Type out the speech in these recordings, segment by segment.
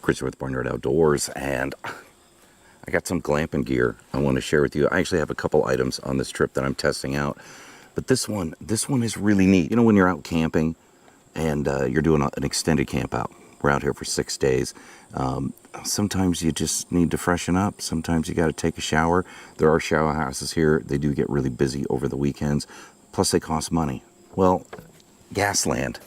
Chris with Barnyard Outdoors, and I got some glamping gear I want to share with you. I actually have a couple items on this trip that I'm testing out, but this one is really neat. You know, when you're out camping and you're doing an extended camp out, we're out here for 6 days. Sometimes you just need to freshen up. Sometimes you got to take a shower. There are shower houses here. They do get really busy over the weekends. Plus they cost money. Well, GASLAND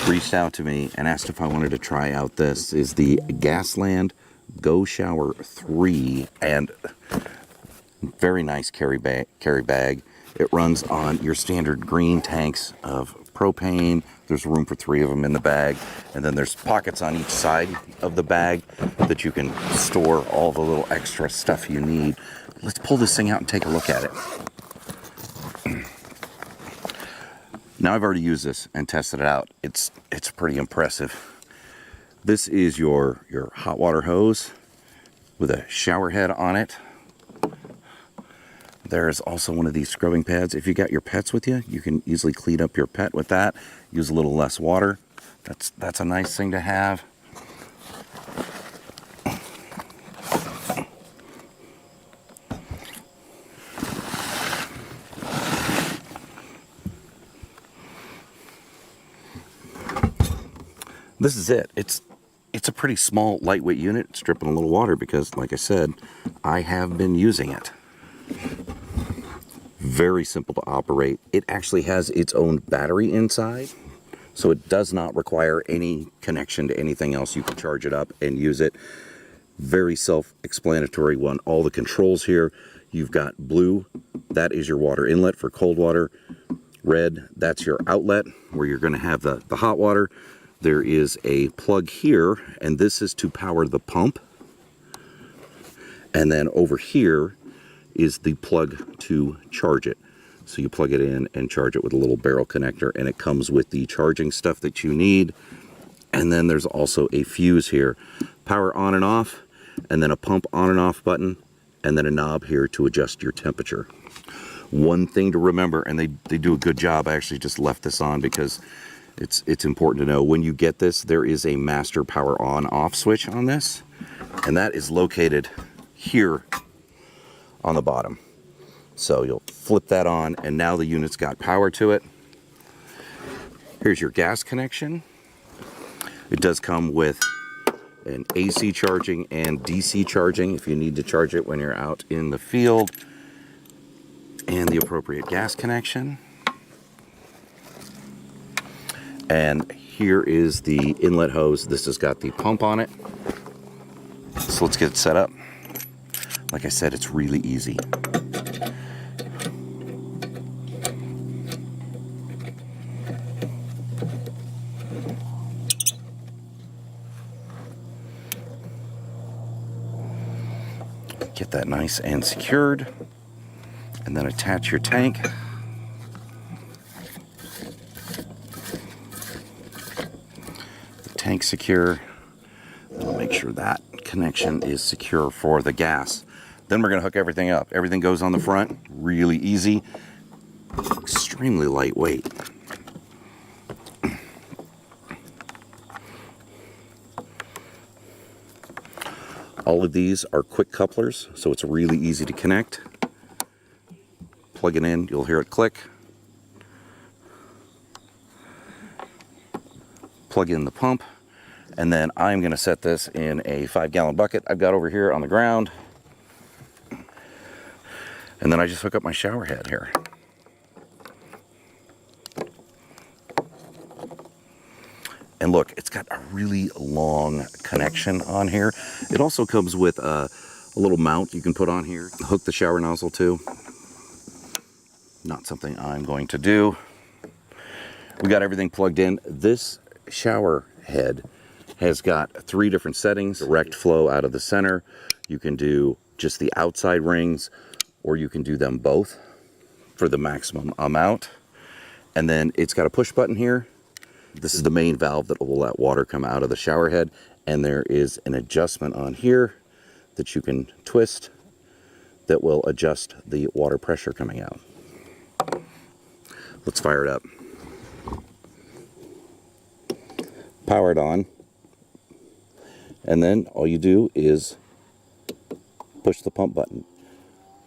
reached out to me and asked if I wanted to try out this. Is the GASLAND GoShower 3, and very nice carry bag. It runs on your standard green tanks of propane. There's room for 3 of them in the bag, and then there's pockets on each side of the bag that you can store all the little extra stuff you need. Let's pull this thing out and take a look at it. Now, I've already used this and tested it out. It's pretty impressive. This is your hot water hose with a shower head on it. There's also one of these scrubbing pads. If you got your pets with you, you can easily clean up your pet with that. Use a little less water. That's a nice thing to have. This is it. It's a pretty small, lightweight unit. It's dripping a little water because, like I said, I have been using it. Very simple to operate. It actually has its own battery inside, so it does not require any connection to anything else. You can charge it up and use it. Very self-explanatory one. All the controls here. You've got blue, that is your water inlet for cold water. Red, that's your outlet where you're going to have the hot water. There is a plug here, and this is to power the pump. And then over here is the plug to charge it. So you plug it in and charge it with a little barrel connector, and it comes with the charging stuff that you need. And then there's also a fuse here. Power on and off, and then a pump on and off button, and then a knob here to adjust your temperature. One thing to remember, and they do a good job, I actually just left this on because it's important to know, when you get this, there is a master power on off switch on this, and that is located here on the bottom. So you'll flip that on, and now the unit's got power to it. Here's your gas connection. It does come with an AC charging and DC charging if you need to charge it when you're out in the field, and the appropriate gas connection. And here is the inlet hose. This has got the pump on it. So let's get it set up. Like I said, it's really easy. Get that nice and secured, and then attach your tank. Tank secure. We'll make sure that connection is secure for the gas. Then we're going to hook everything up. Everything goes on the front. Really easy. Extremely lightweight. All of these are quick couplers, so it's really easy to connect. Plug it in, you'll hear it click. Plug in the pump, and then I'm going to set this in a 5-gallon bucket I've got over here on the ground, and then I just hook up my shower head here. And look, it's got a really long connection on here. It also comes with a little mount you can put on here, hook the shower nozzle to. Not something I'm going to do. We got everything plugged in. This shower head has got 3 different settings. Direct flow out of the center. You can do just the outside rings, or you can do them both for the maximum amount. And then it's got a push button here. This is the main valve that will let water come out of the shower head, and there is an adjustment on here that you can twist that will adjust the water pressure coming out. Let's fire it up. Powered on. And then all you do is push the pump button.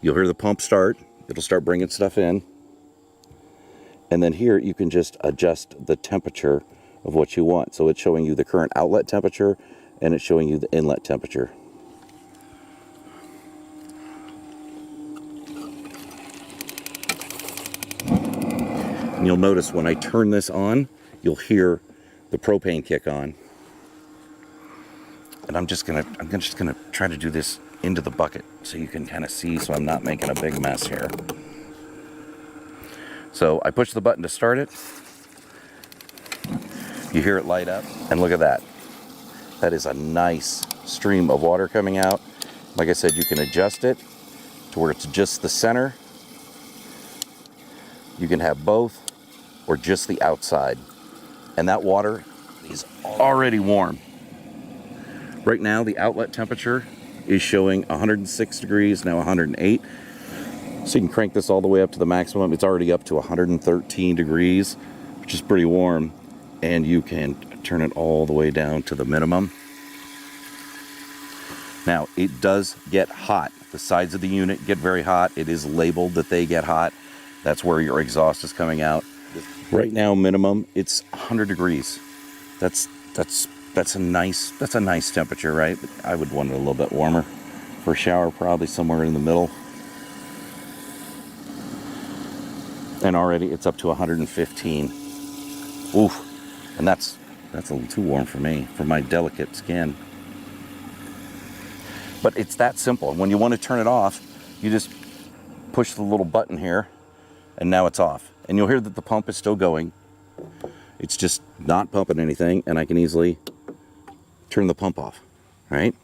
You'll hear the pump start. It'll start bringing stuff in. And then here you can just adjust the temperature of what you want. So it's showing you the current outlet temperature and it's showing you the inlet temperature. And you'll notice when I turn this on, you'll hear the propane kick on. And I'm just gonna try to do this into the bucket so you can kind of see, so I'm not making a big mess here. So I push the button to start it. You hear it light up, and look at that. That is a nice stream of water coming out. Like I said, you can adjust it to where it's just the center. You can have both or just the outside. And that water is already warm. Right now, the outlet temperature is showing 106 degrees, now 108. So you can crank this all the way up to the maximum. It's already up to 113 degrees, which is pretty warm. And you can turn it all the way down to the minimum. Now, it does get hot. The sides of the unit get very hot. It is labeled that they get hot. That's where your exhaust is coming out. Right now, minimum, it's 100 degrees. That's a nice temperature, right? But I would want it a little bit warmer for a shower, probably somewhere in the middle. And already it's up to 115. Oof. And that's a little too warm for me, for my delicate skin. But it's that simple. When you want to turn it off, you just push the little button here, and now it's off. And you'll hear that the pump is still going. It's just not pumping anything, and I can easily turn the pump off, right?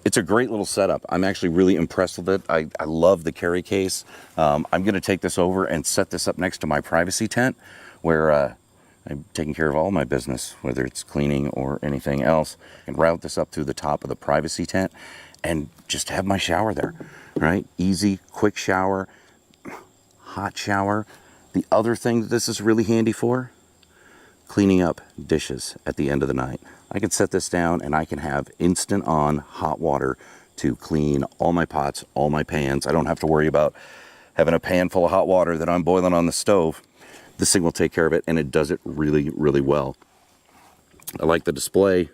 It's a great little setup. I'm actually really impressed with it. I love the carry case. I'm going to take this over and set this up next to my privacy tent, where I'm taking care of all my business, whether it's cleaning or anything else, and route this up through the top of the privacy tent and just have my shower there, right? Easy, quick shower, hot shower. The other thing that this is really handy for, cleaning up dishes at the end of the night. I can set this down and I can have instant on hot water to clean all my pots, all my pans. I don't have to worry about having a pan full of hot water that I'm boiling on the stove. This thing will take care of it, and it does it really, really well. I like the display.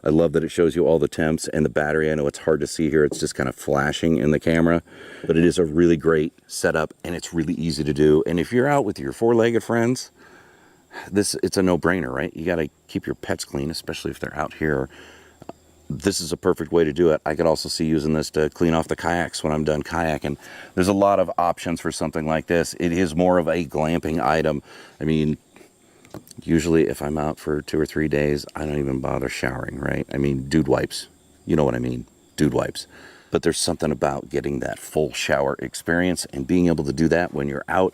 I love that it shows you all the temps and the battery. I know it's hard to see here. It's just kind of flashing in the camera, but it is a really great setup, and it's really easy to do. And if you're out with your four-legged friends, it's a no-brainer, right? You got to keep your pets clean, especially if they're out here. This is a perfect way to do it. I could also see using this to clean off the kayaks when I'm done kayaking. There's a lot of options for something like this. It is more of a glamping item. I mean, usually if I'm out for 2 or 3 days, I don't even bother showering, right? I mean, dude wipes. You know what I mean, dude wipes. But there's something about getting that full shower experience and being able to do that when you're out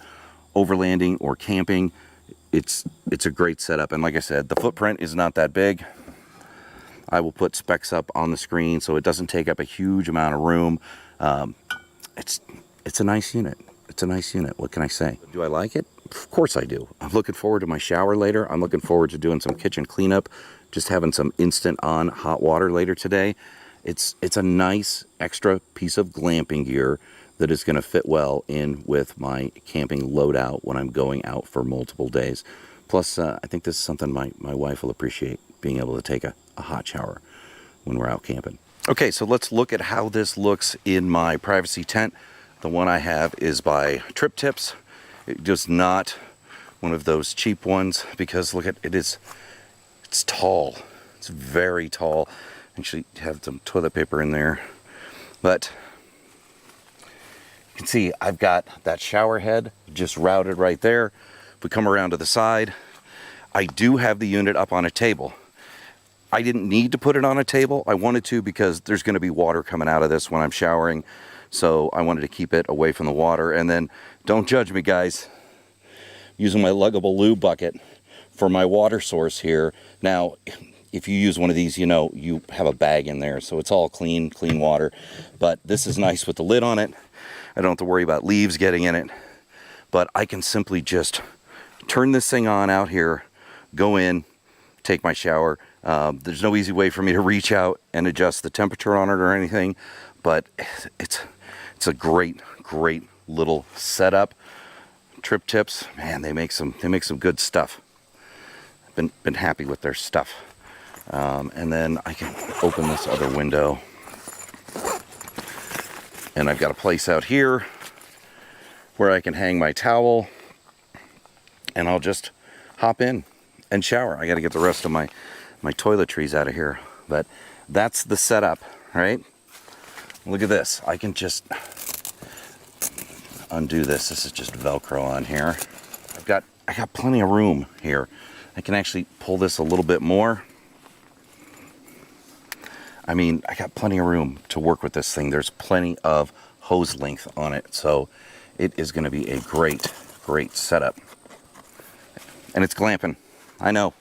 overlanding or camping. It's a great setup. And like I said, the footprint is not that big. I will put specs up on the screen so it doesn't take up a huge amount of room. It's a nice unit. It's a nice unit. What can I say? Do I like it? Of course I do. I'm looking forward to my shower later. I'm looking forward to doing some kitchen cleanup, just having some instant on hot water later today. It's a nice extra piece of glamping gear that is going to fit well in with my camping loadout when I'm going out for multiple days. Plus, I think this is something my wife will appreciate, being able to take a hot shower when we're out camping. Okay, so let's look at how this looks in my privacy tent. The one I have is by Trip Tips. It is not one of those cheap ones, because look at it, it's tall. It's very tall. Actually have some toilet paper in there. But you can see I've got that shower head just routed right there. If we come around to the side, I do have the unit up on a table. I didn't need to put it on a table. I wanted to because there's going to be water coming out of this when I'm showering. So I wanted to keep it away from the water. And then, don't judge me, guys, using my luggable lube bucket for my water source here. Now, if you use one of these, you know, you have a bag in there, so it's all clean water. But this is nice with the lid on it. I don't have to worry about leaves getting in it. But I can simply just turn this thing on out here, go in, take my shower. There's no easy way for me to reach out and adjust the temperature on it or anything, but it's a great little setup. Trip Tips, man, they make some good stuff. Been happy with their stuff. And then I can open this other window, and I've got a place out here where I can hang my towel, and I'll just hop in and shower. I got to get the rest of my toiletries out of here, but that's the setup, right? Look at this. I can just undo this. This is just Velcro on here. I got plenty of room here. I can actually pull this a little bit more. I mean, I got plenty of room to work with this thing. There's plenty of hose length on it, so it is going to be a great setup. And it's glamping. I know,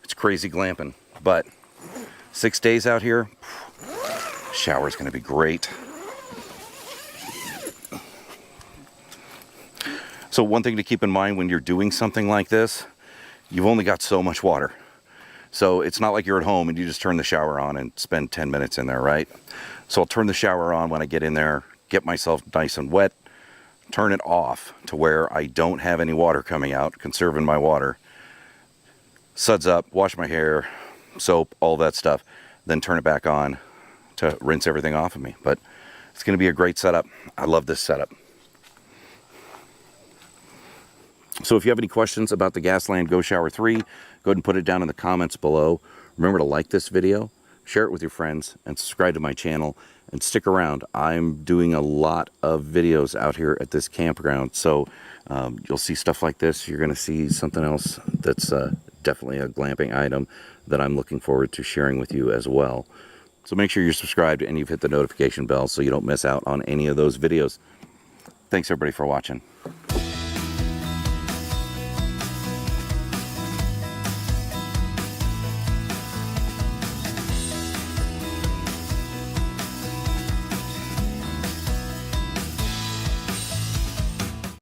it's crazy glamping, but 6 days out here, shower's going to be great. So one thing to keep in mind when you're doing something like this, you've only got so much water. So it's not like you're at home and you just turn the shower on and spend 10 minutes in there, right? So I'll turn the shower on when I get in there, get myself nice and wet, turn it off to where I don't have any water coming out, conserving my water. Suds up, wash my hair, soap, all that stuff, then turn it back on to rinse everything off of me. But it's going to be a great setup. I love this setup. So if you have any questions about the GASLAND GoShower 3, go ahead and put it down in the comments below. Remember to like this video, share it with your friends, and subscribe to my channel. And stick around. I'm doing a lot of videos out here at this campground, so you'll see stuff like this. You're going to see something else that's definitely a glamping item that I'm looking forward to sharing with you as well. So make sure you're subscribed and you've hit the notification bell so you don't miss out on any of those videos. Thanks everybody for watching.